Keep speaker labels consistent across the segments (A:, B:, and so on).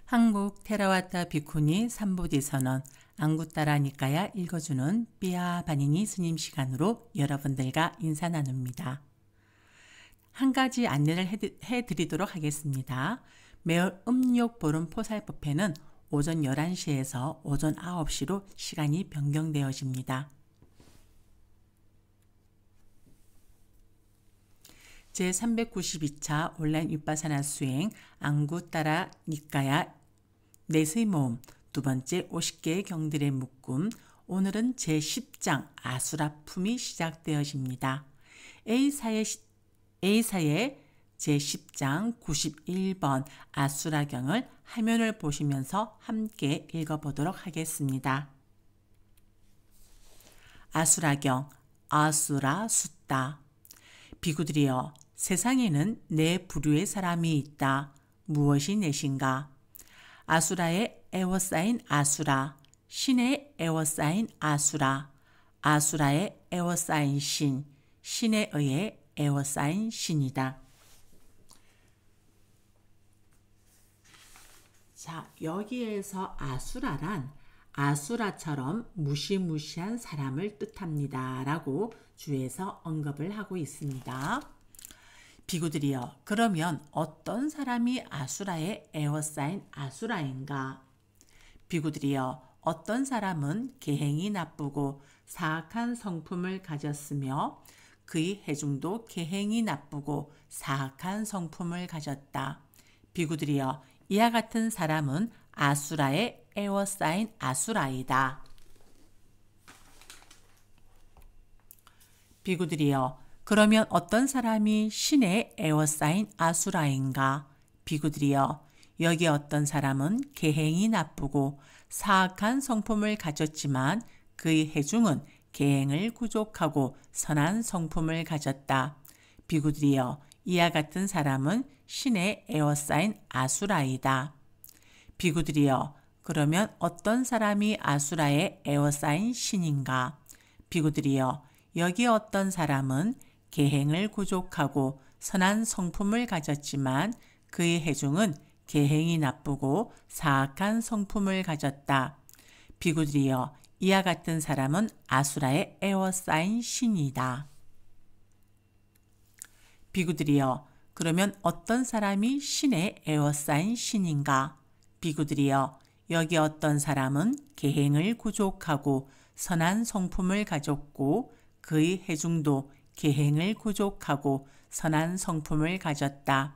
A: 한국 테라와타 비쿠니 삼보디선언 안구따라 니까야 읽어주는 삐아 바니니 스님 시간으로 여러분들과 인사 나눕니다. 한 가지 안내를 해드리도록 하겠습니다. 매월 음력 보름 포살법회는 오전 11시에서 오전 9시로 시간이 변경되어집니다. 제392차 온라인 윗바사나 수행 안구따라 니까야 넷의 모음 두 번째 50개의 경들의 묶음. 오늘은 제10장 아수라품이 시작되어집니다. A사의 제10장 91번 아수라경을 화면을 보시면서 함께 읽어보도록 하겠습니다. 아수라경 아수라 숫다. 비구들이여, 세상에는 네 부류의 사람이 있다. 무엇이 넷인가? 아수라의 에워싸인 아수라, 신의 에워싸인 아수라, 아수라의 에워싸인 신, 신에 의해 에워싸인 신이다. 자, 여기에서 아수라란 아수라처럼 무시무시한 사람을 뜻합니다 라고 주에서 언급을 하고 있습니다. 비구들이여, 그러면 어떤 사람이 아수라의 에워싸인 아수라인가? 비구들이여, 어떤 사람은 계행이 나쁘고 사악한 성품을 가졌으며 그의 해중도 계행이 나쁘고 사악한 성품을 가졌다. 비구들이여, 이와 같은 사람은 아수라의 에워싸인 아수라이다. 비구들이여, 그러면 어떤 사람이 신의 에워싸인 아수라인가? 비구들이여, 여기 어떤 사람은 계행이 나쁘고 사악한 성품을 가졌지만 그의 해중은 계행을 구족하고 선한 성품을 가졌다. 비구들이여, 이와 같은 사람은 신의 에워싸인 아수라이다. 비구들이여, 그러면 어떤 사람이 아수라의 에워싸인 신인가? 비구들이여, 여기 어떤 사람은 계행을 구족하고 선한 성품을 가졌지만 그의 해중은 계행이 나쁘고 사악한 성품을 가졌다. 비구들이여, 이와 같은 사람은 아수라의 에워싸인 신이다. 비구들이여, 그러면 어떤 사람이 신의 에워싸인 신인가? 비구들이여, 여기 어떤 사람은 계행을 구족하고 선한 성품을 가졌고 그의 해중도 계행을 구족하고 선한 성품을 가졌다.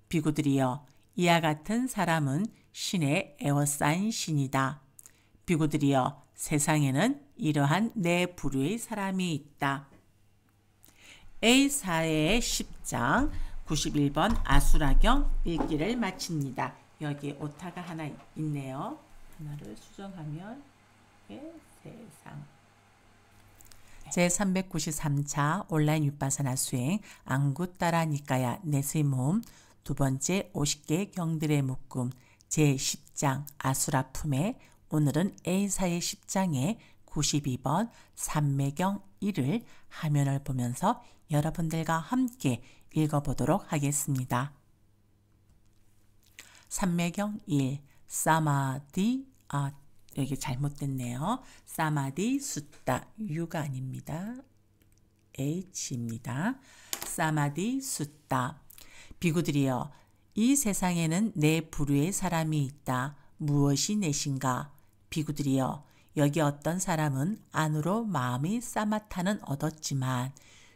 A: 비구들이여, 이와 같은 사람은 신의 에워싸인 신이다. 비구들이여, 세상에는 이러한 네 부류의 사람이 있다. A사의 10장 91번 아수라경 읽기를 마칩니다. 여기에 오타가 하나 있네요. 하나를 수정하면 세상. 제393차 온라인 윗바사나 수행 안구따라 니까야 넷의 모음 두 번째 50개의 경들의 묶음 제10장 아수라품에 오늘은 A사의 10장의 92번 삼매경 1을 화면을 보면서 여러분들과 함께 읽어보도록 하겠습니다. 삼매경 1 사마디 여기 잘못됐네요. 사마디 숫다 U가 아닙니다. H입니다. 사마디 숫다. 비구들이여, 이 세상에는 네 부류의 사람이 있다. 무엇이 넷인가? 비구들이여, 여기 어떤 사람은 안으로 마음의 사마타는 얻었지만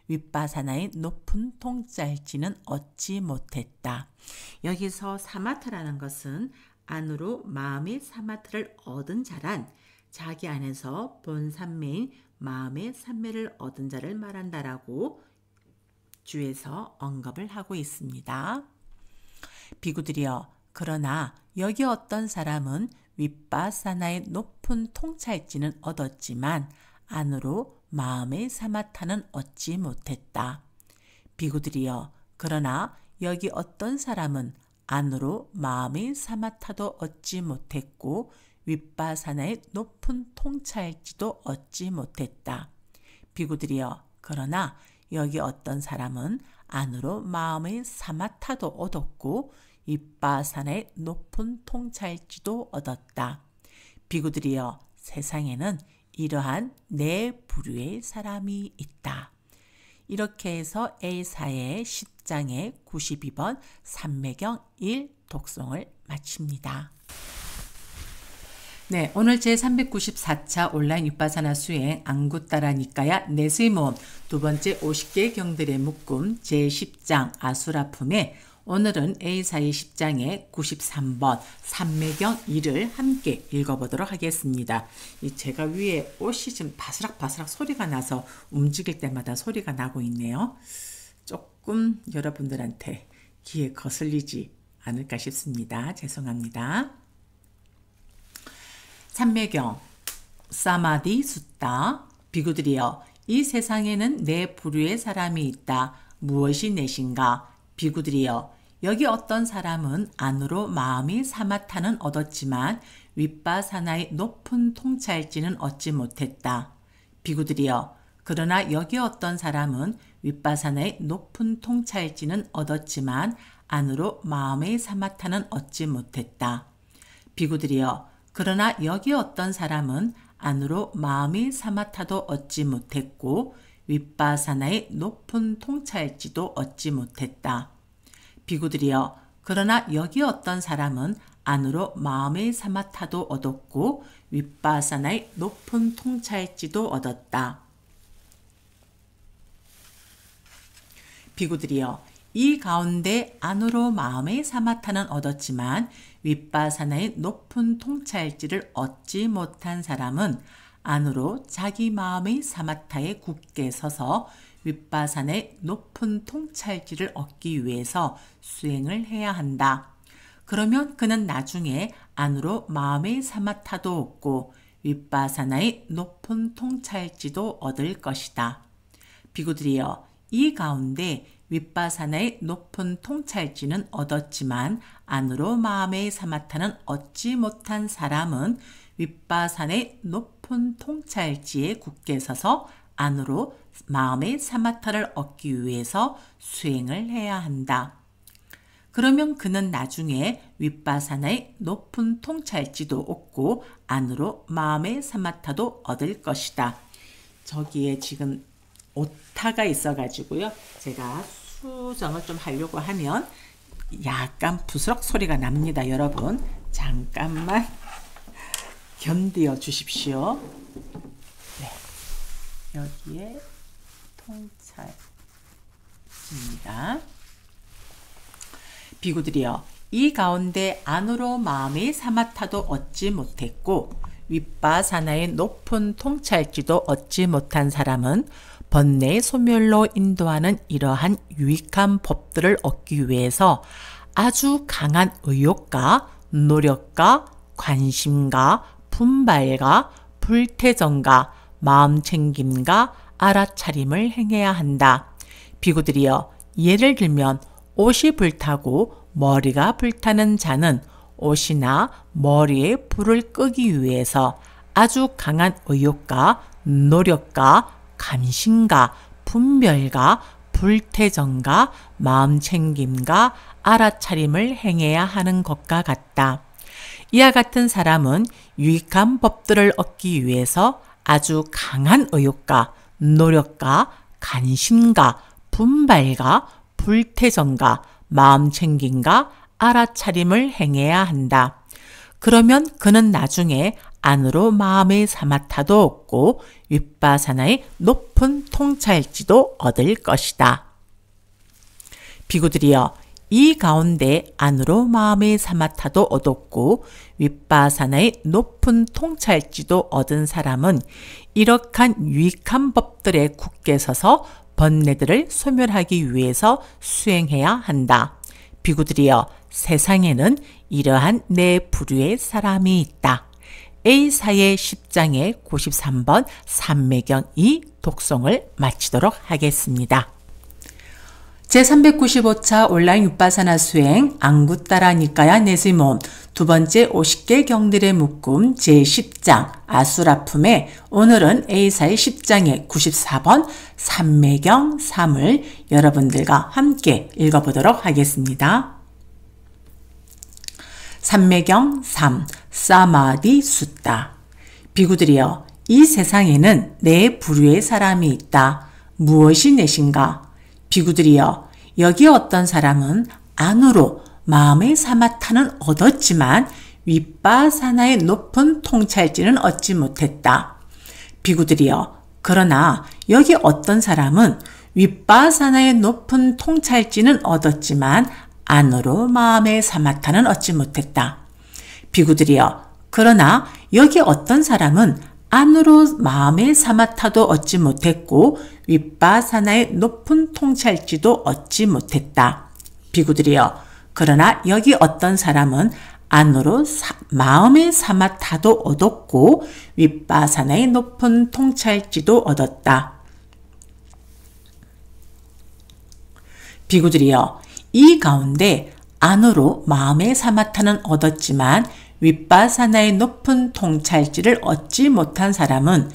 A: 윗바사나의 높은 통짤지는 얻지 못했다. 여기서 사마타라는 것은 안으로 마음의 사마타를 얻은 자란 자기 안에서 본산매인 마음의 산매를 얻은 자를 말한다라고 주에서 언급을 하고 있습니다. 비구들이여, 그러나 여기 어떤 사람은 윗바사나의 높은 통찰지는 얻었지만 안으로 마음의 사마타는 얻지 못했다. 비구들이여, 그러나 여기 어떤 사람은 안으로 마음의 사마타도 얻지 못했고 윗바사나의 높은 통찰지도 얻지 못했다. 비구들이여, 그러나 여기 어떤 사람은 안으로 마음의 사마타도 얻었고 윗바사나의 높은 통찰지도 얻었다. 비구들이여, 세상에는 이러한 네 부류의 사람이 있다. 이렇게 해서 A사의 10장의 92번 삼매경 1 독송을 마칩니다. 네, 오늘 제394차 온라인 윗바사나 수행 안구따라니까야 내수의 모험 두 번째 50개의 경들의 묶음 제10장 아수라품에 오늘은 A사의 10장의 93번 삼매경 2를 함께 읽어보도록 하겠습니다. 제가 위에 옷이 좀 바스락바스락 소리가 나서 움직일 때마다 소리가 나고 있네요. 조금 여러분들한테 귀에 거슬리지 않을까 싶습니다. 죄송합니다. 삼매경 사마디 숫다. 비구들이여, 이 세상에는 네 부류의 사람이 있다. 무엇이 넷인가? 비구들이여, 여기 어떤 사람은 안으로 마음이 사마타는 얻었지만 윗바사나의 높은 통찰지는 얻지 못했다. 비구들이여, 그러나 여기 어떤 사람은 윗바사나의 높은 통찰지는 얻었지만 안으로 마음의 사마타는 얻지 못했다. 비구들이여, 그러나 여기 어떤 사람은 안으로 마음의 사마타도 얻지 못했고 윗바사나의 높은 통찰지도 얻지 못했다. 비구들이여, 그러나 여기 어떤 사람은 안으로 마음의 사마타도 얻었고 윗바사나의 높은 통찰지도 얻었다. 비구들이여, 이 가운데 안으로 마음의 사마타는 얻었지만 윗바사나의 높은 통찰지를 얻지 못한 사람은 안으로 자기 마음의 사마타에 굳게 서서 윗바사나의 높은 통찰지를 얻기 위해서 수행을 해야 한다. 그러면 그는 나중에 안으로 마음의 사마타도 얻고 윗바사나의 높은 통찰지도 얻을 것이다. 비구들이여, 이 가운데 윗바사나의 높은 통찰지는 얻었지만 안으로 마음의 사마타는 얻지 못한 사람은 윗바사나의 높은 통찰지에 굳게 서서 안으로 마음의 사마타를 얻기 위해서 수행을 해야 한다. 그러면 그는 나중에 윗바사나의 높은 통찰지도 얻고 안으로 마음의 사마타도 얻을 것이다. 저기에 지금 오타가 있어가지고요. 제가 수정을 좀 하려고 하면 약간 부스럭 소리가 납니다. 여러분 잠깐만 견디어 주십시오. 네, 여기에 통찰입니다. 비구들이여, 이 가운데 안으로 마음의 사마타도 얻지 못했고 윗바사나의 높은 통찰지도 얻지 못한 사람은 번뇌 소멸로 인도하는 이러한 유익한 법들을 얻기 위해서 아주 강한 의욕과 노력과 관심과 분발과 불태정과 마음챙김과 알아차림을 행해야 한다. 비구들이여, 예를 들면 옷이 불타고 머리가 불타는 자는 옷이나 머리에 불을 끄기 위해서 아주 강한 의욕과 노력과 감심과 분별과 불태정과 마음챙김과 알아차림을 행해야 하는 것과 같다. 이와 같은 사람은 유익한 법들을 얻기 위해서 아주 강한 의욕과 노력과 관심과 분발과 불태정과 마음챙김과 알아차림을 행해야 한다. 그러면 그는 나중에 안으로 마음의 사마타도 얻고 윗바사나의 높은 통찰지도 얻을 것이다. 비구들이여, 이 가운데 안으로 마음의 사마타도 얻었고 윗바사나의 높은 통찰지도 얻은 사람은 이러한 유익한 법들에 굳게 서서 번뇌들을 소멸하기 위해서 수행해야 한다. 비구들이여, 세상에는 이러한 네 부류의 사람이 있다. A사의 10장의 93번 삼매경 2 독송을 마치도록 하겠습니다. 제395차 온라인 윗바사나 수행 안구따라니까야 내수의 모험 두 번째 50개 경들의 묶음 제10장 아수라품에 오늘은 A사의 10장의 94번 삼매경 3을 여러분들과 함께 읽어보도록 하겠습니다. 삼매경 3. 사마디 숫다. 비구들이여, 이 세상에는 네 부류의 사람이 있다. 무엇이 넷인가? 비구들이여, 여기 어떤 사람은 안으로 마음의 사마타는 얻었지만 윗바사나의 높은 통찰지는 얻지 못했다. 비구들이여, 그러나 여기 어떤 사람은 윗바사나의 높은 통찰지는 얻었지만 안으로 마음의 사마타는 얻지 못했다. 비구들이여, 그러나 여기 어떤 사람은 안으로 마음의 사마타도 얻지 못했고 윗바사나의 높은 통찰지도 얻지 못했다. 비구들이여, 그러나 여기 어떤 사람은 안으로 마음의 사마타도 얻었고 윗바사나의 높은 통찰지도 얻었다. 비구들이여, 이 가운데 안으로 마음의 사마타는 얻었지만 윗바사나의 높은 통찰지를 얻지 못한 사람은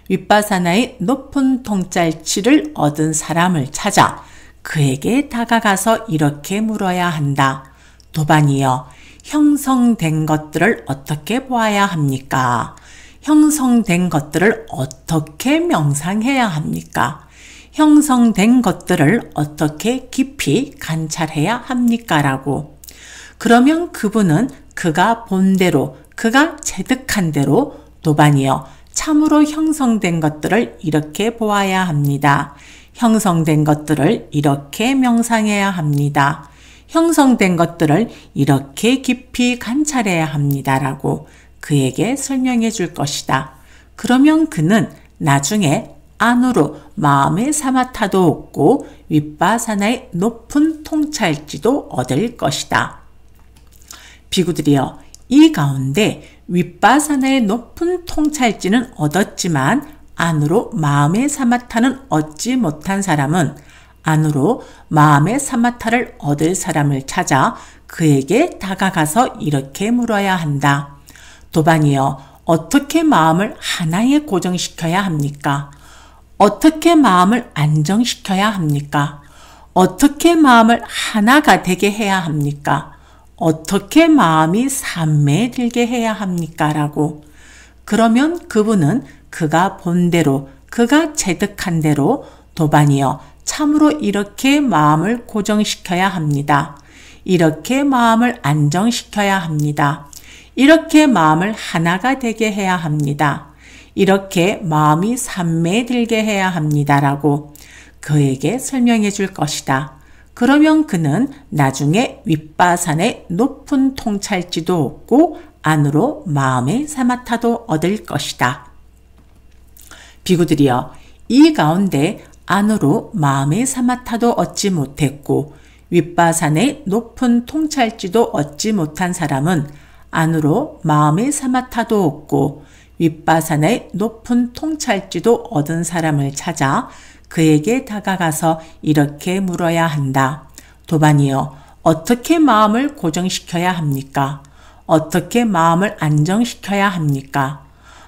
A: 윗바사나의 높은 통찰지를 얻은 사람을 찾아 그에게 다가가서 이렇게 물어야 한다. 도반이여, 형성된 것들을 어떻게 보아야 합니까? 형성된 것들을 어떻게 명상해야 합니까? 형성된 것들을 어떻게 깊이 관찰해야 합니까? 라고. 그러면 그분은 그가 본 대로, 그가 체득한 대로 도반이여, 참으로 형성된 것들을 이렇게 보아야 합니다. 형성된 것들을 이렇게 명상해야 합니다. 형성된 것들을 이렇게 깊이 관찰해야 합니다. 라고 그에게 설명해 줄 것이다. 그러면 그는 나중에 안으로 마음의 사마타도 얻고 윗바사나의 높은 통찰지도 얻을 것이다. 비구들이여, 이 가운데 윗바사나의 높은 통찰지는 얻었지만 안으로 마음의 사마타는 얻지 못한 사람은 안으로 마음의 사마타를 얻을 사람을 찾아 그에게 다가가서 이렇게 물어야 한다. 도반이여, 어떻게 마음을 하나에 고정시켜야 합니까? 어떻게 마음을 안정시켜야 합니까? 어떻게 마음을 하나가 되게 해야 합니까? 어떻게 마음이 삼매에 들게 해야 합니까? 라고. 그러면 그분은 그가 본 대로, 그가 체득한 대로 도반이여, 참으로 이렇게 마음을 고정시켜야 합니다. 이렇게 마음을 안정시켜야 합니다. 이렇게 마음을 하나가 되게 해야 합니다. 이렇게 마음이 삼매에 들게 해야 합니다라고 그에게 설명해 줄 것이다. 그러면 그는 나중에 윗바산의 높은 통찰지도 얻고 안으로 마음의 사마타도 얻을 것이다. 비구들이여, 이 가운데 안으로 마음의 사마타도 얻지 못했고 윗바산의 높은 통찰지도 얻지 못한 사람은 안으로 마음의 사마타도 얻고 윗바산의 높은 통찰지도 얻은 사람을 찾아 그에게 다가가서 이렇게 물어야 한다. 도반이여, 어떻게 마음을 고정시켜야 합니까? 어떻게 마음을 안정시켜야 합니까?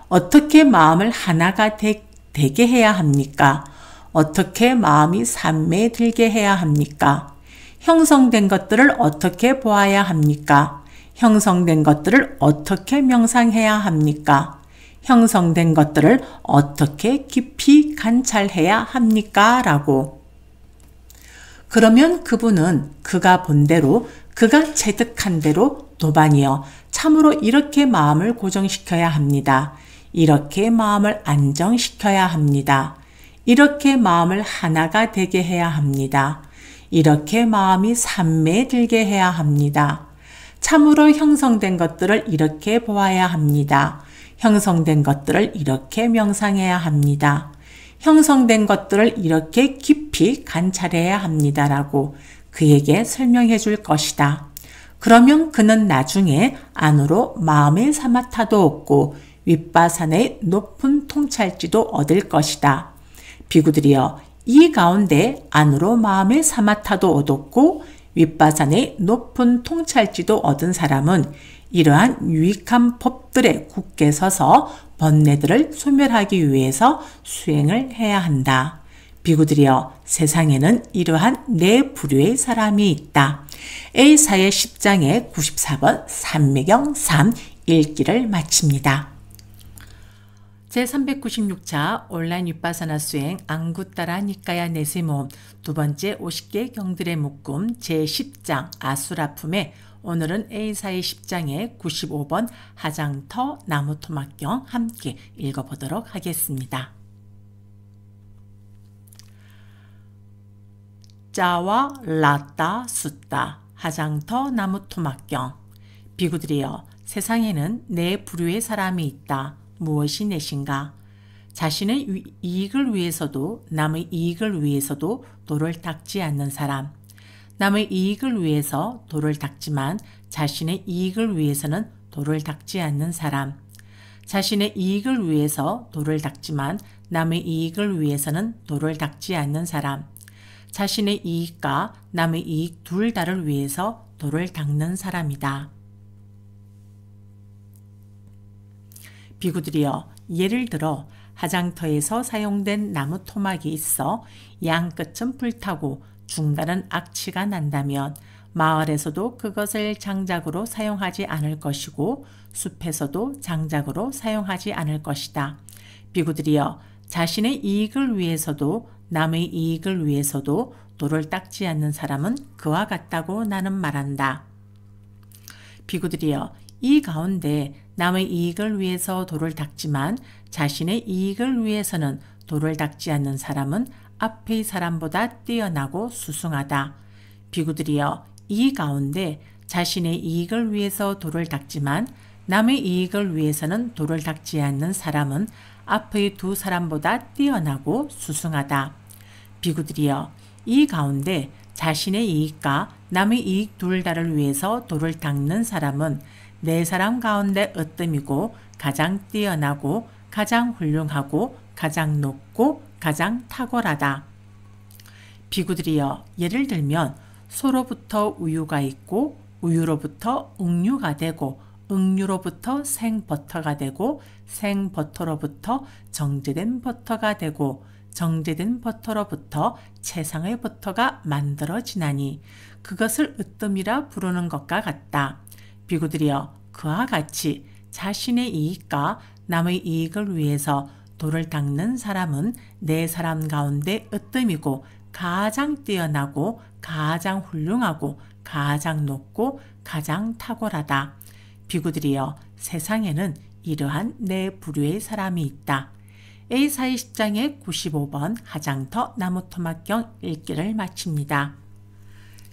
A: 어떻게 마음을 하나가 되게 해야 합니까? 어떻게 마음이 삼매에 들게 해야 합니까? 형성된 것들을 어떻게 보아야 합니까? 형성된 것들을 어떻게 명상해야 합니까? 형성된 것들을 어떻게 깊이 관찰해야 합니까? 라고. 그러면 그분은 그가 본 대로, 그가 체득한 대로 도반이여, 참으로 이렇게 마음을 고정시켜야 합니다. 이렇게 마음을 안정시켜야 합니다. 이렇게 마음을 하나가 되게 해야 합니다. 이렇게 마음이 삼매에 들게 해야 합니다. 참으로 형성된 것들을 이렇게 보아야 합니다. 형성된 것들을 이렇게 명상해야 합니다. 형성된 것들을 이렇게 깊이 관찰해야 합니다라고 그에게 설명해 줄 것이다. 그러면 그는 나중에 안으로 마음의 사마타도 얻고 윗바산의 높은 통찰지도 얻을 것이다. 비구들이여, 이 가운데 안으로 마음의 사마타도 얻었고 윗바산의 높은 통찰지도 얻은 사람은 이러한 유익한 법들에 굳게 서서 번뇌들을 소멸하기 위해서 수행을 해야 한다. 비구들이여, 세상에는 이러한 네 부류의 사람이 있다. A사의 10장의 94번 삼매경 3 읽기를 마칩니다. 제396차 온라인 윗바사나 수행 안구따라 니까야 내세 모음 두 번째 50개 경들의 묶음 제10장 아수라품에 오늘은 A사의 10장의 95번 하장터 나무토막경 함께 읽어보도록 하겠습니다. 짜와 라따 숫다 하장터 나무토막경 비구들이여, 세상에는 네 부류의 사람이 있다. 무엇이 넷인가? 자신의 이익을 위해서도 남의 이익을 위해서도 도를 닦지 않는 사람, 남의 이익을 위해서 도를 닦지만 자신의 이익을 위해서는 도를 닦지 않는 사람, 자신의 이익을 위해서 도를 닦지만 남의 이익을 위해서는 도를 닦지 않는 사람, 자신의 이익과 남의 이익 둘 다를 위해서 도를 닦는 사람이다. 비구들이여, 예를 들어 하장터에서 사용된 나무 토막이 있어 양 끝은 불타고 중간은 악취가 난다면 마을에서도 그것을 장작으로 사용하지 않을 것이고 숲에서도 장작으로 사용하지 않을 것이다. 비구들이여, 자신의 이익을 위해서도 남의 이익을 위해서도 도를 닦지 않는 사람은 그와 같다고 나는 말한다. 비구들이여, 이 가운데 남의 이익을 위해서 도를 닦지만 자신의 이익을 위해서는 도를 닦지 않는 사람은 앞의 사람보다 뛰어나고 수승하다. 비구들이여, 이 가운데 자신의 이익을 위해서 도를 닦지만 남의 이익을 위해서는 도를 닦지 않는 사람은 앞의 두 사람보다 뛰어나고 수승하다. 비구들이여, 이 가운데 자신의 이익과 남의 이익 둘 다를 위해서 도를 닦는 사람은 네 사람 가운데 으뜸이고 가장 뛰어나고 가장 훌륭하고 가장 높고 가장 탁월하다. 비구들이여, 예를 들면 소로부터 우유가 있고 우유로부터 응유가 되고 응유로부터 생버터가 되고 생버터로부터 정제된 버터가 되고 정제된 버터로부터 최상의 버터가 만들어지나니 그것을 으뜸이라 부르는 것과 같다. 비구들이여, 그와 같이 자신의 이익과 남의 이익을 위해서 도를 닦는 사람은 네 사람 가운데 으뜸이고 가장 뛰어나고 가장 훌륭하고 가장 높고 가장 탁월하다. 비구들이여, 세상에는 이러한 네 부류의 사람이 있다. A사의 10장의 95번 하장터 나무토막경 읽기를 마칩니다.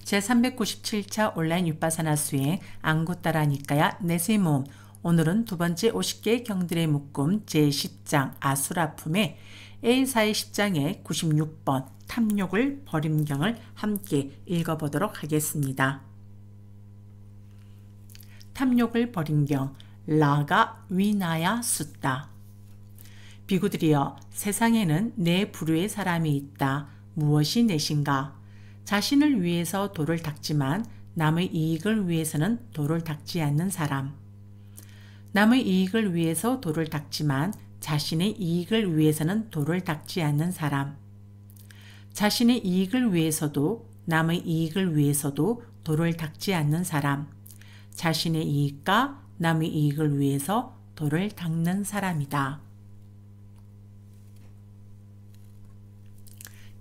A: 제397차 온라인 윗바사나 수행 안구따라 니까야 내세 모음 오늘은 두 번째 50개의 경들의 묶음 제10장 아수라품에 A사의 10장의 96번 탐욕을 버림경을 함께 읽어보도록 하겠습니다. 탐욕을 버림경 라가 위나야 숫다. 비구들이여, 세상에는 네 부류의 사람이 있다. 무엇이 넷인가? 자신을 위해서 도를 닦지만 남의 이익을 위해서는 도를 닦지 않는 사람, 남의 이익을 위해서 도를 닦지만 자신의 이익을 위해서는 도를 닦지 않는 사람, 자신의 이익을 위해서도 남의 이익을 위해서도 도를 닦지 않는 사람, 자신의 이익과 남의 이익을 위해서 도를 닦는 사람이다.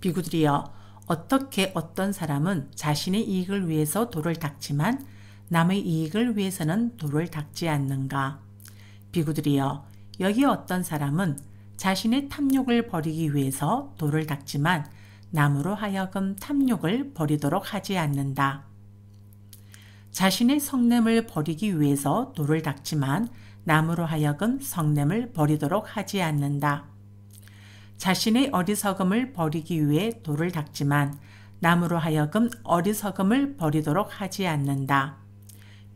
A: 비구들이여, 어떻게 어떤 사람은 자신의 이익을 위해서 도를 닦지만 남의 이익을 위해서는 도를 닦지 않는가? 비구들이여, 여기 어떤 사람은 자신의 탐욕을 버리기 위해서 도를 닦지만 남으로 하여금 탐욕을 버리도록 하지 않는다. 자신의 성냄을 버리기 위해서 도를 닦지만 남으로 하여금 성냄을 버리도록 하지 않는다. 자신의 어리석음을 버리기 위해 도를 닦지만 남으로 하여금 어리석음을 버리도록 하지 않는다.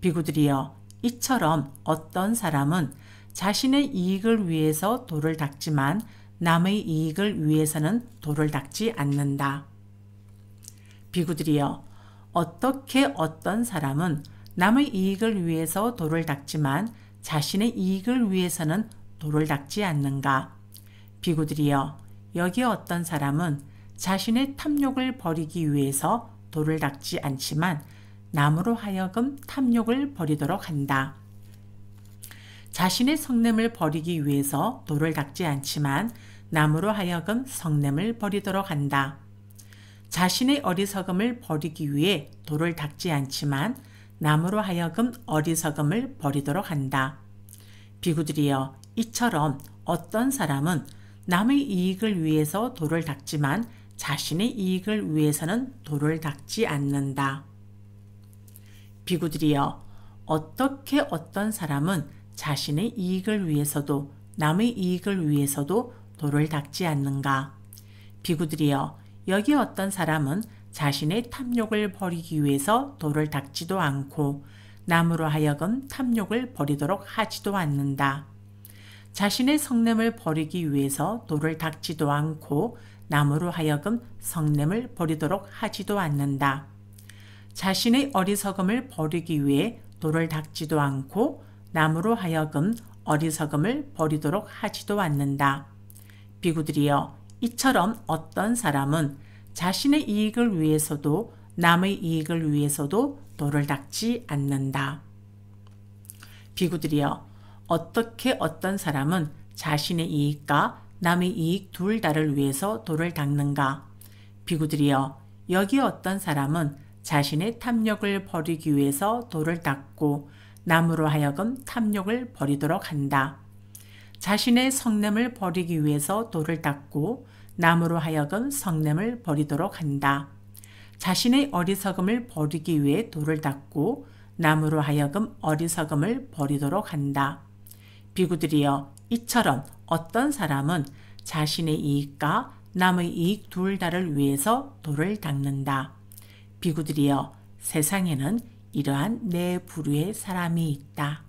A: 비구들이여, 이처럼 어떤 사람은 자신의 이익을 위해서 도를 닦지만 남의 이익을 위해서는 도를 닦지 않는다. 비구들이여, 어떻게 어떤 사람은 남의 이익을 위해서 도를 닦지만 자신의 이익을 위해서는 도를 닦지 않는가? 비구들이여, 여기 어떤 사람은 자신의 탐욕을 버리기 위해서 돌을 닦지 않지만 남으로 하여금 탐욕을 버리도록 한다. 자신의 성냄을 버리기 위해서 돌을 닦지 않지만 남으로 하여금 성냄을 버리도록 한다. 자신의 어리석음을 버리기 위해 돌을 닦지 않지만 남으로 하여금 어리석음을 버리도록 한다. 비구들이여, 이처럼 어떤 사람은 남의 이익을 위해서 돌을 닦지만 자신의 이익을 위해서는 돌을 닦지 않는다. 비구들이여, 어떻게 어떤 사람은 자신의 이익을 위해서도 남의 이익을 위해서도 돌을 닦지 않는가? 비구들이여, 여기 어떤 사람은 자신의 탐욕을 버리기 위해서 돌을 닦지도 않고 남으로 하여금 탐욕을 버리도록 하지도 않는다. 자신의 성냄을 버리기 위해서 돌을 닦지도 않고 남으로 하여금 성냄을 버리도록 하지도 않는다. 자신의 어리석음을 버리기 위해 돌을 닦지도 않고 남으로 하여금 어리석음을 버리도록 하지도 않는다. 비구들이여, 이처럼 어떤 사람은 자신의 이익을 위해서도 남의 이익을 위해서도 돌을 닦지 않는다. 비구들이여, 어떻게 어떤 사람은 자신의 이익과 남의 이익 둘 다를 위해서 돌을 닦는가? 비구들이여, 여기 어떤 사람은 자신의 탐욕을 버리기 위해서 돌을 닦고 남으로 하여금 탐욕을 버리도록 한다. 자신의 성냄을 버리기 위해서 돌을 닦고 남으로 하여금 성냄을 버리도록 한다. 자신의 어리석음을 버리기 위해 돌을 닦고 남으로 하여금 어리석음을 버리도록 한다. 비구들이여, 이처럼 어떤 사람은 자신의 이익과 남의 이익 둘 다를 위해서 돌을 닦는다. 비구들이여, 세상에는 이러한 네 부류의 사람이 있다.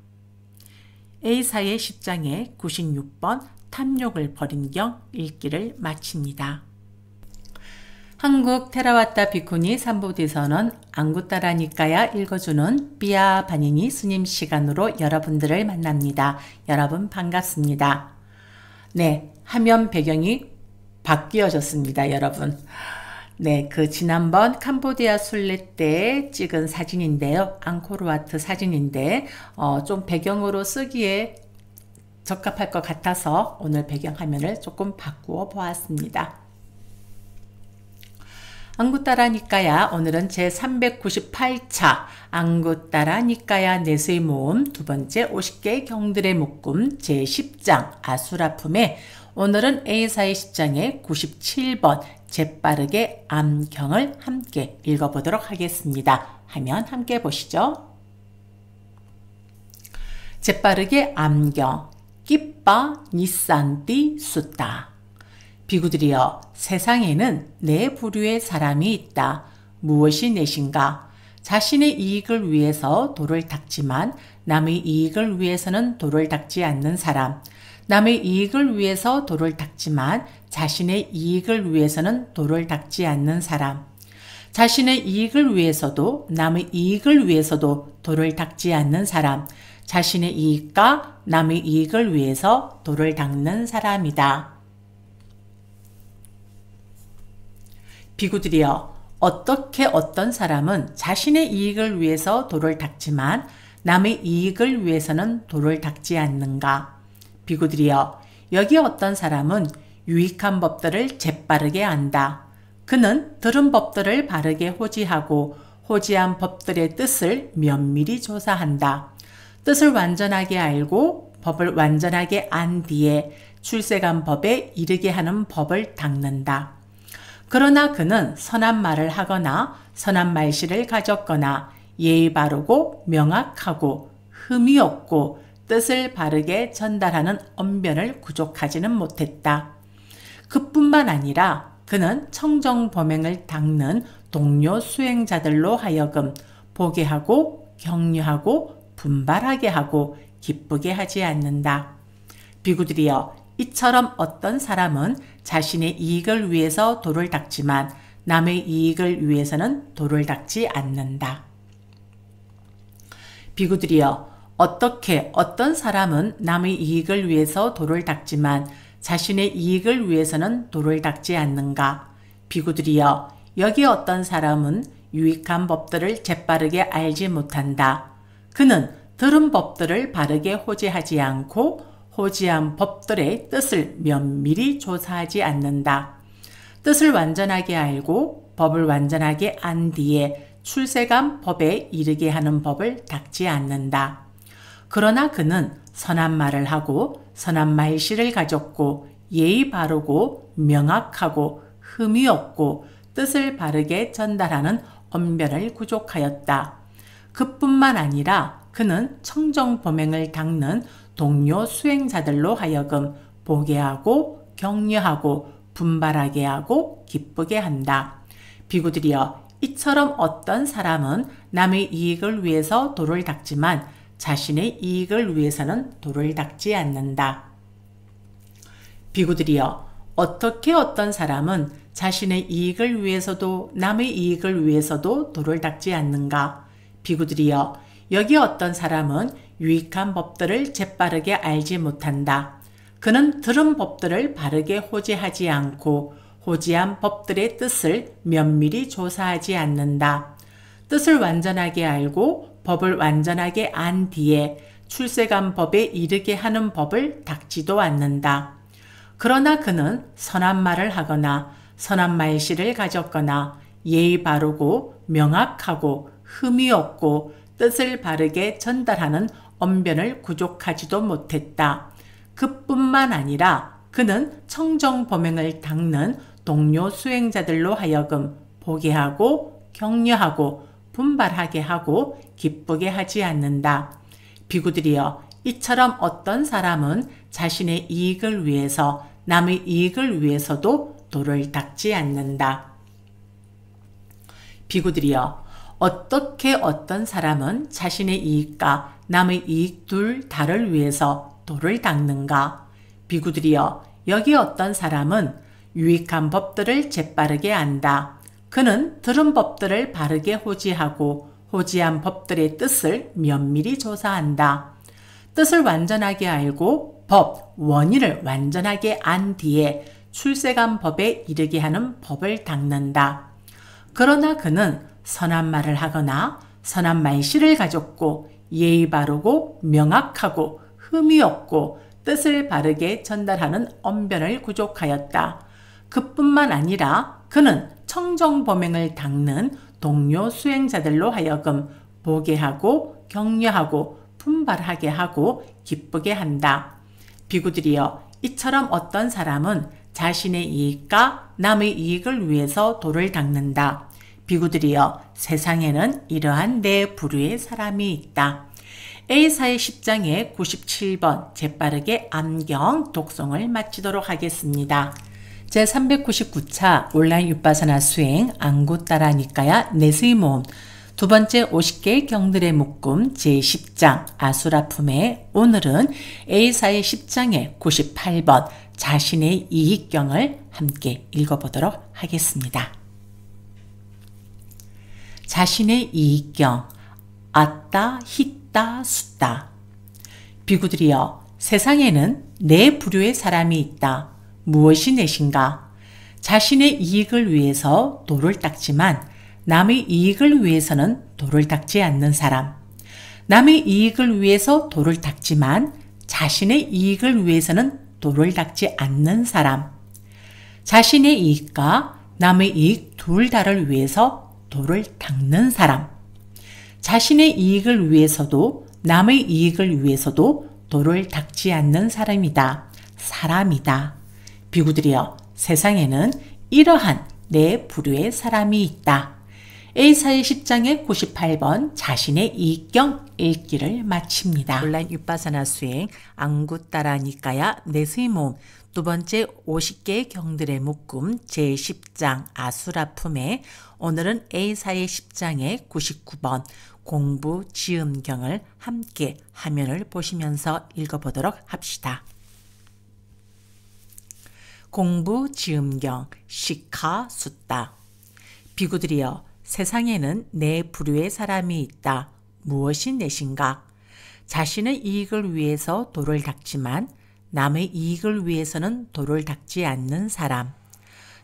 A: A사의 10장의 96번 탐욕을 버린 경 읽기를 마칩니다. 한국 테라와타 비쿠니 삼보디서는 안구따라니까야 읽어주는 삐아 바니니 스님 시간으로 여러분들을 만납니다. 여러분 반갑습니다. 네, 화면 배경이 바뀌어졌습니다, 여러분. 네, 그 지난번 캄보디아 순례 때 찍은 사진인데요. 앙코르와트 사진인데 좀 배경으로 쓰기에 적합할 것 같아서 오늘 배경 화면을 조금 바꾸어 보았습니다. 앙구따라니까야 오늘은 제398차 앙구따라니까야 내수의 모음 두 번째 50개 경들의 묶음 제10장 아수라품에 오늘은 A사의 10장의 97번 재빠르게 암경을 함께 읽어보도록 하겠습니다. 화면 함께 보시죠. 재빠르게 암경 끼빠 니산띠 숫다. 비구들이여, 세상에는 네 부류의 사람이 있다. 무엇이 넷인가? 자신의 이익을 위해서 돌을 닦지만 남의 이익을 위해서는 돌을 닦지 않는 사람. 남의 이익을 위해서 돌을 닦지만 자신의 이익을 위해서는 돌을 닦지 않는 사람. 자신의 이익을 위해서도 남의 이익을 위해서도 돌을 닦지 않는 사람. 자신의 이익과 남의 이익을 위해서 돌을 닦는 사람이다. 비구들이여, 어떻게 어떤 사람은 자신의 이익을 위해서 돌을 닦지만 남의 이익을 위해서는 돌을 닦지 않는가? 비구들이여, 여기 어떤 사람은 유익한 법들을 재빠르게 안다. 그는 들은 법들을 바르게 호지하고 호지한 법들의 뜻을 면밀히 조사한다. 뜻을 완전하게 알고 법을 완전하게 안 뒤에 출세간 법에 이르게 하는 법을 닦는다. 그러나 그는 선한 말을 하거나 선한 말씨를 가졌거나 예의 바르고 명확하고 흠이 없고 뜻을 바르게 전달하는 언변을 구족하지는 못했다. 그뿐만 아니라 그는 청정범행을 닦는 동료 수행자들로 하여금 보게 하고 격려하고 분발하게 하고 기쁘게 하지 않는다. 비구들이여, 이처럼 어떤 사람은 자신의 이익을 위해서 돌을 닦지만 남의 이익을 위해서는 돌을 닦지 않는다. 비구들이여, 어떻게 어떤 사람은 남의 이익을 위해서 돌을 닦지만 자신의 이익을 위해서는 돌을 닦지 않는가? 비구들이여, 여기 어떤 사람은 유익한 법들을 재빠르게 알지 못한다. 그는 들은 법들을 바르게 호지하지 않고 호지한 법들의 뜻을 면밀히 조사하지 않는다. 뜻을 완전하게 알고 법을 완전하게 안 뒤에 출세간 법에 이르게 하는 법을 닦지 않는다. 그러나 그는 선한 말을 하고 선한 말씨를 가졌고 예의 바르고 명확하고 흠이 없고 뜻을 바르게 전달하는 언변을 구족하였다. 그뿐만 아니라 그는 청정범행을 닦는 동료 수행자들로 하여금 보게 하고 격려하고 분발하게 하고 기쁘게 한다. 비구들이여, 이처럼 어떤 사람은 남의 이익을 위해서 도를 닦지만 자신의 이익을 위해서는 도를 닦지 않는다. 비구들이여, 어떻게 어떤 사람은 자신의 이익을 위해서도 남의 이익을 위해서도 도를 닦지 않는가? 비구들이여, 여기 어떤 사람은 유익한 법들을 재빠르게 알지 못한다. 그는 들은 법들을 바르게 호지하지 않고 호지한 법들의 뜻을 면밀히 조사하지 않는다. 뜻을 완전하게 알고 법을 완전하게 안 뒤에 출세간 법에 이르게 하는 법을 닦지도 않는다. 그러나 그는 선한 말을 하거나 선한 말씨를 가졌거나 예의 바르고 명확하고 흠이 없고 뜻을 바르게 전달하는 언변을 구족하지도 못했다. 그뿐만 아니라 그는 청정범행을 닦는 동료 수행자들로 하여금 보게 하고 격려하고 분발하게 하고 기쁘게 하지 않는다. 비구들이여, 이처럼 어떤 사람은 자신의 이익을 위해서 남의 이익을 위해서도 도를 닦지 않는다. 비구들이여, 어떻게 어떤 사람은 자신의 이익과 남의 이익 둘 다를 위해서 도를 닦는가? 비구들이여, 여기 어떤 사람은 유익한 법들을 재빠르게 안다. 그는 들은 법들을 바르게 호지하고 호지한 법들의 뜻을 면밀히 조사한다. 뜻을 완전하게 알고 법, 원의를 완전하게 안 뒤에 출세간 법에 이르게 하는 법을 닦는다. 그러나 그는 선한 말을 하거나 선한 말씨를 가졌고 예의 바르고 명확하고 흠이 없고 뜻을 바르게 전달하는 언변을 구족하였다. 그뿐만 아니라 그는 청정범행을 닦는 동료 수행자들로 하여금 보게 하고 격려하고 분발하게 하고 기쁘게 한다. 비구들이여, 이처럼 어떤 사람은 자신의 이익과 남의 이익을 위해서 도를 닦는다. 비구들이여, 세상에는 이러한 네 부류의 사람이 있다. A사의 10장의 97번 재빠르게 암경 독송을 마치도록 하겠습니다. 제399차 온라인 윗바사나 수행 안구 따라 니까야 넷의 모음 두 번째 50개의 경들의 묶음 제10장 아수라품의 오늘은 A사의 10장의 98번 자신의 이익경을 함께 읽어보도록 하겠습니다. 자신의 이익경 아따 히따 숫다. 비구들이여, 세상에는 네 부류의 사람이 있다. 무엇이 넷인가? 자신의 이익을 위해서 도를 닦지만 남의 이익을 위해서는 도를 닦지 않는 사람. 남의 이익을 위해서 도를 닦지만 자신의 이익을 위해서는 도를 닦지 않는 사람. 자신의 이익과 남의 이익 둘 다를 위해서 도를 닦는 사람. 자신의 이익을 위해서도 남의 이익을 위해서도 도를 닦지 않는 사람이다. 비구들이여, 세상에는 이러한 네 부류의 사람이 있다. A사의 10장의 98번 자신의 이익경 읽기를 마칩니다. 온라인 윗바사나 수행 안구 따라 니까야 넷의 모음 두 번째 50개의 경들의 묶음 제10장 아수라품의 오늘은 A사의 10장의 99번 공부 지음경을 함께 화면을 보시면서 읽어보도록 합시다. 공부 지음경 시카 숫다. 비구들이여, 세상에는 네 부류의 사람이 있다. 무엇이 넷인가? 자신의 이익을 위해서 도를 닦지만 남의 이익을 위해서는 도를 닦지 않는 사람.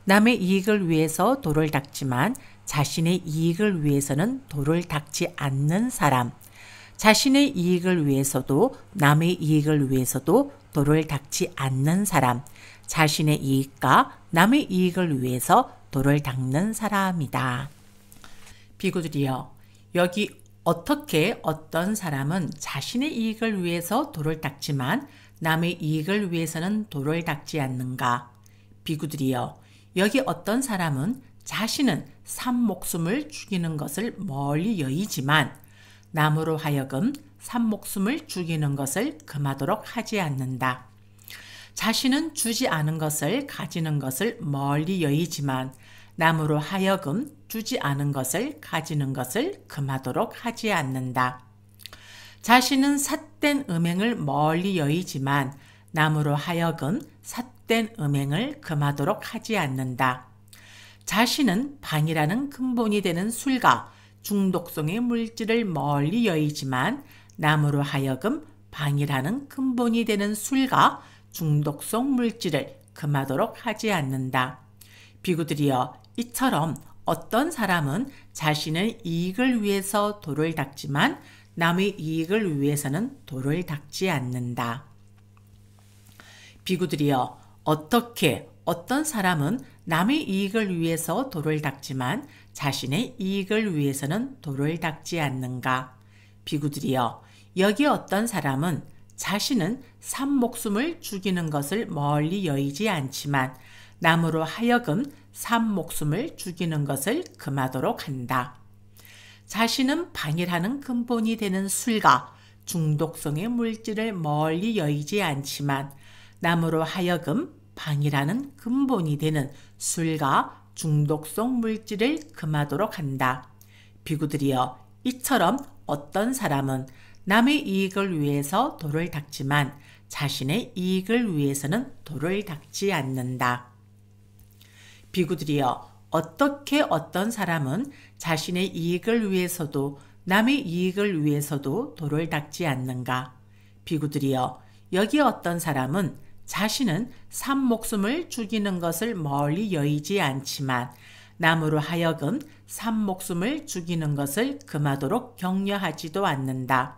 A: 남의 이익을 위해서 도를 닦지만 자신의 이익을 위해서는 도를 닦지 않는 사람. 자신의 이익을 위해서도 남의 이익을 위해서도 도를 닦지 않는 사람. 자신의 이익과 남의 이익을 위해서 도를 닦는 사람이다. 비구들이여, 여기 어떻게 어떤 사람은 자신의 이익을 위해서 도를 닦지만 남의 이익을 위해서는 도를 닦지 않는가? 비구들이여, 여기 어떤 사람은 자신은 산목숨을 죽이는 것을 멀리 여기지만 남으로 하여금 산목숨을 죽이는 것을 금하도록 하지 않는다. 자신은 주지 않은 것을 가지는 것을 멀리 여기지만 남으로 하여금 주지 않은 것을 가지는 것을 금하도록 하지 않는다. 자신은 삿된 음행을 멀리 여기지만 남으로 하여금 삿된 음행을 금하도록 하지 않는다. 자신은 방이라는 근본이 되는 술과 중독성의 물질을 멀리 여기지만 남으로 하여금 방이라는 근본이 되는 술과 중독성 물질을 금하도록 하지 않는다. 비구들이여, 이처럼 어떤 사람은 자신의 이익을 위해서 도를 닦지만 남의 이익을 위해서는 도를 닦지 않는다. 비구들이여, 어떻게 어떤 사람은 남의 이익을 위해서 도를 닦지만 자신의 이익을 위해서는 도를 닦지 않는가? 비구들이여, 여기 어떤 사람은 자신은 산목숨을 죽이는 것을 멀리 여기지 않지만 남으로 하여금 산목숨을 죽이는 것을 금하도록 한다. 자신은 방일하는 근본이 되는 술과 중독성의 물질을 멀리 여기지 않지만 남으로 하여금 방이라는 근본이 되는 술과 중독성 물질을 금하도록 한다. 비구들이여, 이처럼 어떤 사람은 남의 이익을 위해서 도를 닦지만 자신의 이익을 위해서는 도를 닦지 않는다. 비구들이여, 어떻게 어떤 사람은 자신의 이익을 위해서도 남의 이익을 위해서도 도를 닦지 않는가? 비구들이여, 여기 어떤 사람은 자신은 산목숨을 죽이는 것을 멀리 여기지 않지만 남으로 하여금 산목숨을 죽이는 것을 금하도록 격려하지도 않는다.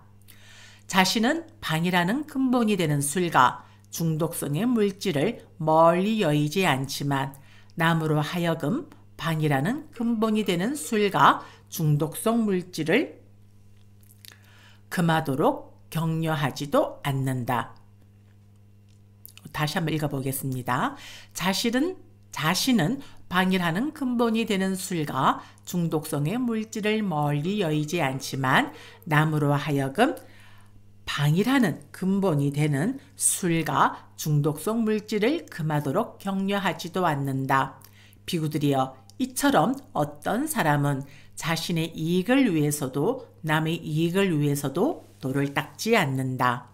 A: 자신은 방이라는 근본이 되는 술과 중독성의 물질을 멀리 여기지 않지만 남으로 하여금 방이라는 근본이 되는 술과 중독성 물질을 금하도록 격려하지도 않는다. 다시 한번 읽어보겠습니다. 자신은 방일하는 근본이 되는 술과 중독성의 물질을 멀리 여기지 않지만 남으로 하여금 방이라는 근본이 되는 술과 중독성 물질을 금하도록 격려하지도 않는다. 비구들이여, 이처럼 어떤 사람은 자신의 이익을 위해서도 남의 이익을 위해서도 도를 닦지 않는다.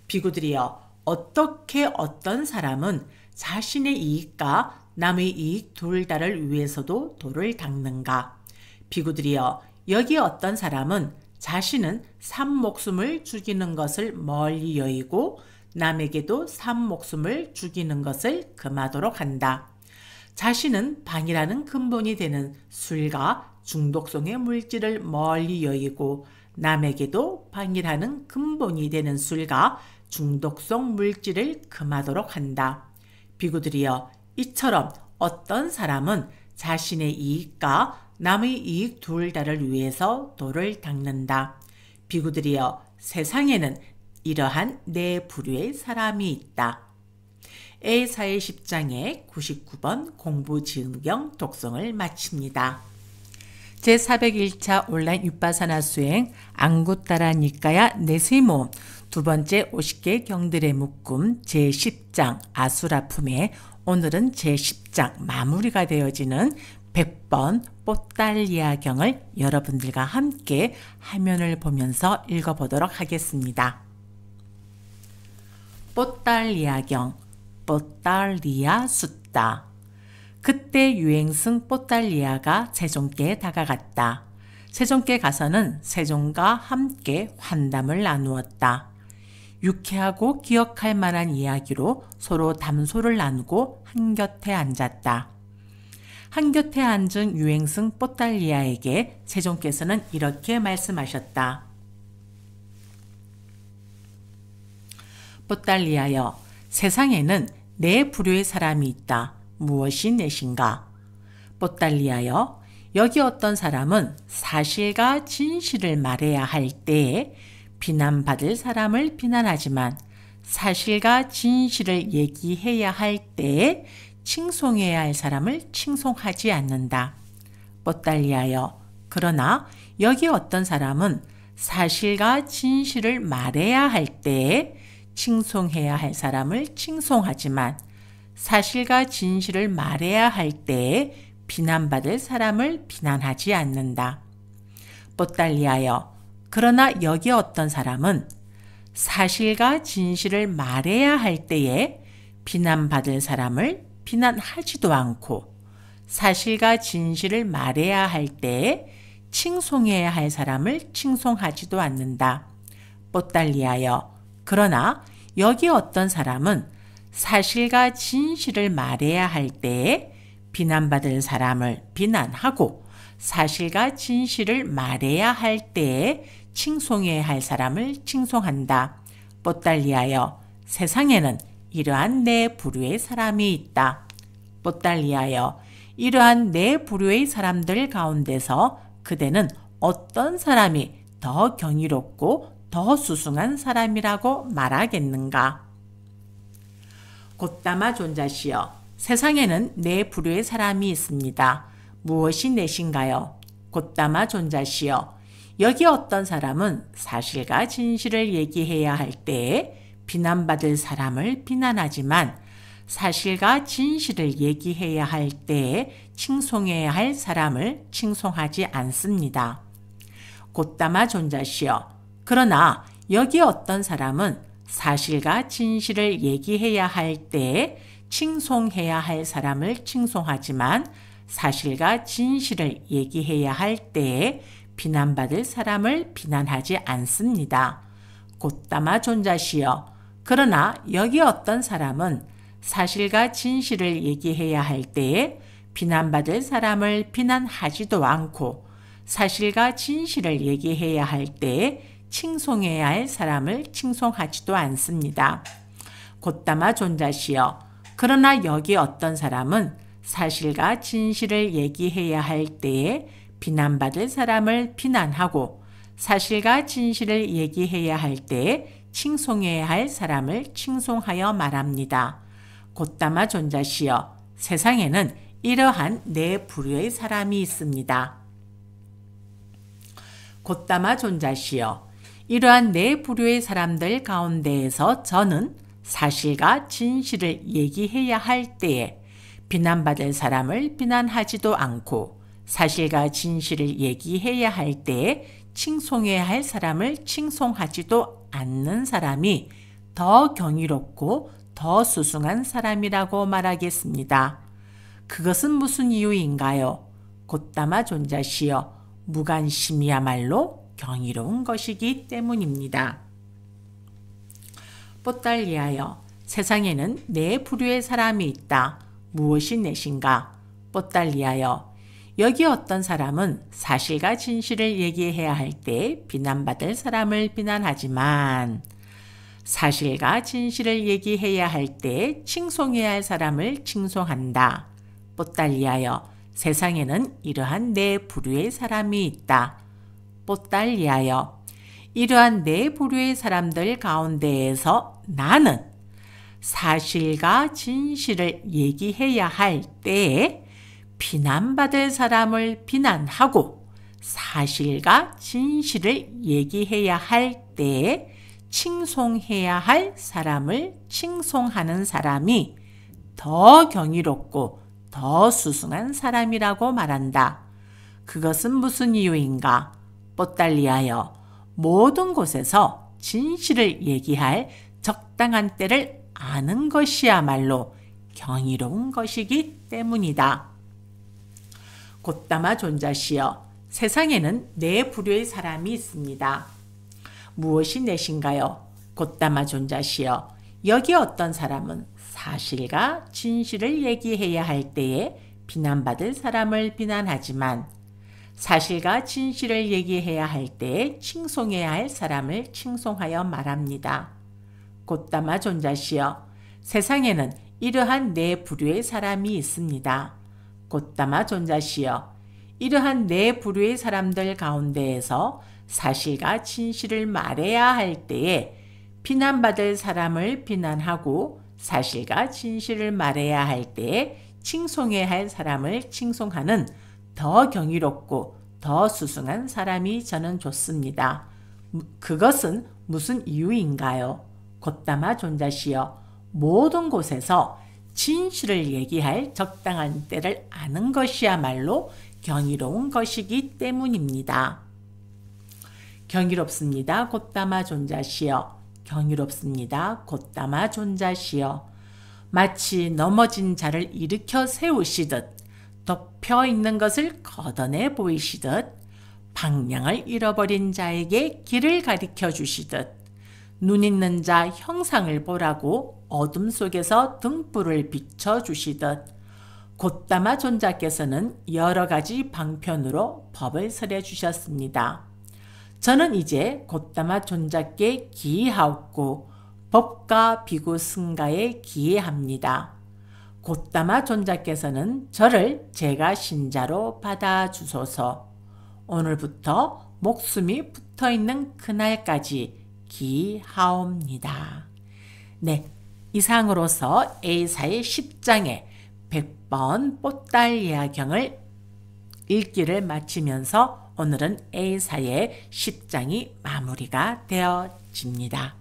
A: 비구들이여, 어떻게 어떤 사람은 자신의 이익과 남의 이익 둘 다를 위해서도 도를 닦는가? 비구들이여, 여기 어떤 사람은 자신은 산목숨을 죽이는 것을 멀리 여기고 남에게도 산목숨을 죽이는 것을 금하도록 한다. 자신은 방이라는 근본이 되는 술과 중독성의 물질을 멀리 여기고 남에게도 방이라는 근본이 되는 술과 중독성 물질을 금하도록 한다. 비구들이여, 이처럼 어떤 사람은 자신의 이익과 남의 이익 둘 다를 위해서 도를 닦는다. 비구들이여, 세상에는 이러한 네 부류의 사람이 있다. A사의 10장의 99번 공부지음경 독송을 마칩니다. 제401차 온라인 윗바사나 수행 안구따라 니까야 네스모 두 번째 50개 경들의 묶음 제10장 아수라품에 오늘은 제10장 마무리가 되어지는 100번 뽀달리아경을 여러분들과 함께 화면을 보면서 읽어보도록 하겠습니다. 뽀달리아경, 뽀달리아 숫다. 그때 유행승 뽀달리아가 세종께 다가갔다. 세종께 가서는 세종과 함께 환담을 나누었다. 유쾌하고 기억할 만한 이야기로 서로 담소를 나누고 한곁에 앉았다. 한곁에 앉은 유행승 뽀달리아에게 세종께서는 이렇게 말씀하셨다. 뽀달리아여, 세상에는 네 부류의 사람이 있다. 무엇이 넷인가? 뽀달리아여, 여기 어떤 사람은 사실과 진실을 말해야 할 때에 비난받을 사람을 비난하지만 사실과 진실을 얘기해야 할 때에 칭송해야 할 사람을 칭송하지 않는다. 뽀달리아여, 그러나 여기 어떤 사람은 사실과 진실을 말해야 할 때에 칭송해야 할 사람을 칭송하지만 사실과 진실을 말해야 할 때에 비난받을 사람을 비난하지 않는다. 뽀달리아여, 그러나 여기 어떤 사람은 사실과 진실을 말해야 할 때에 비난받을 사람을 비난하지도 않고 사실과 진실을 말해야 할 때에 칭송해야 할 사람을 칭송하지도 않는다. 뽀달리아여, 그러나 여기 어떤 사람은 사실과 진실을 말해야 할 때에 비난받을 사람을 비난하고 사실과 진실을 말해야 할 때에 칭송해야 할 사람을 칭송한다. 뽀달리아여, 세상에는 이러한 네 부류의 사람이 있다. 뽀달리아여, 이러한 네 부류의 사람들 가운데서 그대는 어떤 사람이 더 경이롭고 더 수승한 사람이라고 말하겠는가? 곧다마 존자시여, 세상에는 네 부류의 사람이 있습니다. 무엇이 넷인가요? 곧다마 존자시여, 여기 어떤 사람은 사실과 진실을 얘기해야 할 때에 비난받을 사람을 비난하지만 사실과 진실을 얘기해야 할 때에 칭송해야 할 사람을 칭송하지 않습니다. 곧다마 존자시여, 그러나 여기 어떤 사람은 사실과 진실을 얘기해야 할 때에 칭송해야 할 사람을 칭송하지만 사실과 진실을 얘기해야 할 때에 비난받을 사람을 비난하지 않습니다. 곧다마 존자시여, 그러나 여기 어떤 사람은 사실과 진실을 얘기해야 할 때에 비난받을 사람을 비난하지도 않고 사실과 진실을 얘기해야 할 때에 칭송해야 할 사람을 칭송하지도 않습니다. 곧다마 존자시여, 그러나 여기 어떤 사람은 사실과 진실을 얘기해야 할 때에 비난받을 사람을 비난하고 사실과 진실을 얘기해야 할 때에 칭송해야 할 사람을 칭송하여 말합니다. 곧다마 존자시여, 세상에는 이러한 네 부류의 사람이 있습니다. 곧다마 존자시여, 이러한 네 부류의 사람들 가운데에서 저는 사실과 진실을 얘기해야 할 때에 비난받을 사람을 비난하지도 않고 사실과 진실을 얘기해야 할 때에 칭송해야 할 사람을 칭송하지도 않는 사람이 더 경이롭고 더 수승한 사람이라고 말하겠습니다. 그것은 무슨 이유인가요? 곧다마 존자시여, 무관심이야말로 경이로운 것이기 때문입니다. 뽀달리아여, 세상에는 네 부류의 사람이 있다. 무엇이 넷인가? 뽀달리아여, 여기 어떤 사람은 사실과 진실을 얘기해야 할 때 비난받을 사람을 비난하지만 사실과 진실을 얘기해야 할 때 칭송해야 할 사람을 칭송한다. 뽀달리아여, 세상에는 이러한 네 부류의 사람이 있다. 뽀달리아여, 이러한 네 부류의 사람들 가운데에서 나는 사실과 진실을 얘기해야 할 때에 비난받을 사람을 비난하고 사실과 진실을 얘기해야 할 때에 칭송해야 할 사람을 칭송하는 사람이 더 경이롭고 더 수승한 사람이라고 말한다. 그것은 무슨 이유인가? 뽀달리아여, 모든 곳에서 진실을 얘기할 적당한 때를 아는 것이야말로 경이로운 것이기 때문이다. 곧다마 존자시여, 세상에는 네 부류의 사람이 있습니다. 무엇이 넷인가요? 곧다마 존자시여, 여기 어떤 사람은 사실과 진실을 얘기해야 할 때에 비난받을 사람을 비난하지만 사실과 진실을 얘기해야 할 때에 칭송해야 할 사람을 칭송하여 말합니다. 곧다마 존자시여, 세상에는 이러한 네 부류의 사람이 있습니다. 곧다마 존자시여, 이러한 네 부류의 사람들 가운데에서 사실과 진실을 말해야 할 때에 비난받을 사람을 비난하고 사실과 진실을 말해야 할 때에 칭송해야 할 사람을 칭송하는 더 경이롭고 더 수승한 사람이 저는 좋습니다. 그것은 무슨 이유인가요? 곧다마 존자시여, 모든 곳에서 진실을 얘기할 적당한 때를 아는 것이야말로 경이로운 것이기 때문입니다. 경이롭습니다. 곧다마 존자시여. 경이롭습니다. 곧다마 존자시여. 마치 넘어진 자를 일으켜 세우시듯 덮여 있는 것을 걷어내 보이시듯 방향을 잃어버린 자에게 길을 가리켜 주시듯 눈 있는 자 형상을 보라고 어둠 속에서 등불을 비춰 주시듯 곧다마 존자께서는 여러 가지 방편으로 법을 설해 주셨습니다. 저는 이제 곧다마 존자께 기이하옵고 법과 비구 승가에 기이합니다. 곧다마 존자께서는 저를 제가 신자로 받아주소서. 오늘부터 목숨이 붙어있는 그날까지 기이하옵니다. 네, 이상으로서 A사의 10장의 100번 뽀달리아경을 읽기를 마치면서 오늘은 A사의 10장이 마무리가 되어집니다.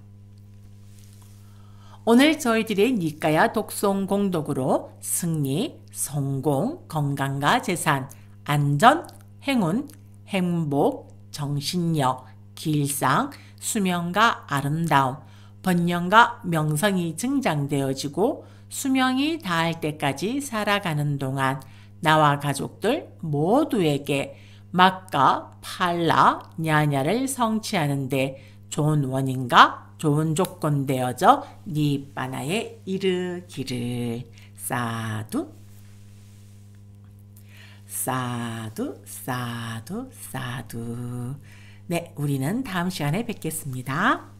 A: 오늘 저희들의 니까야 독송 공독으로 승리, 성공, 건강과 재산, 안전, 행운, 행복, 정신력, 길상, 수명과 아름다움, 번영과 명성이 증장되어지고 수명이 다할 때까지 살아가는 동안 나와 가족들 모두에게 막가, 팔라, 냐냐를 성취하는 데 좋은 원인과 좋은 조건 되어져 니바나에 이르기를. 사두 사두 사두 사두. 네, 우리는 다음 시간에 뵙겠습니다.